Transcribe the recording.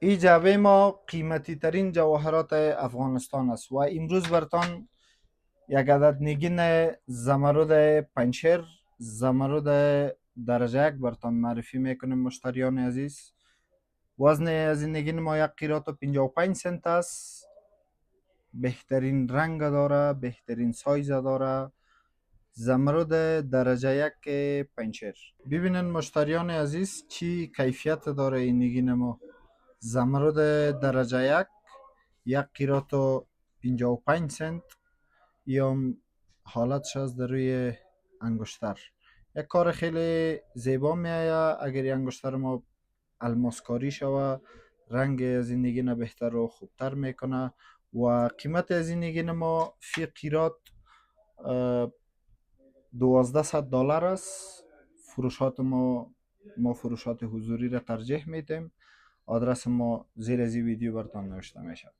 این جعبه ما قیمتی ترین جواهرات افغانستان است و امروز برتان یک عدد نگین زمرد پنچر، زمرد درجه یک برتان معرفی میکنیم مشتریان عزیز. وزن از این نگین ما 1 قیراط و 55 سنت است. بهترین رنگ داره، بهترین سایز داره. زمرد درجه یک پنچر. ببینن مشتریان عزیز چی کیفیت داره این نگین ما. زمرد درجه یک، 1 قیراط و 55 سنت. یا حالتش از در روی انگشتر. یک کار خیلی زیبا میآید اگر این انگشتر ما الماسکاری شوه، رنگ از این نگین بهتر و خوبتر میکنه. و قیمت از این نگین ما فی قیراط $1200 است. فروشات ما فروشات حضوری را ترجیح میدیم. آدرس ما زیر از این ویدیو برتان نوشته میشه.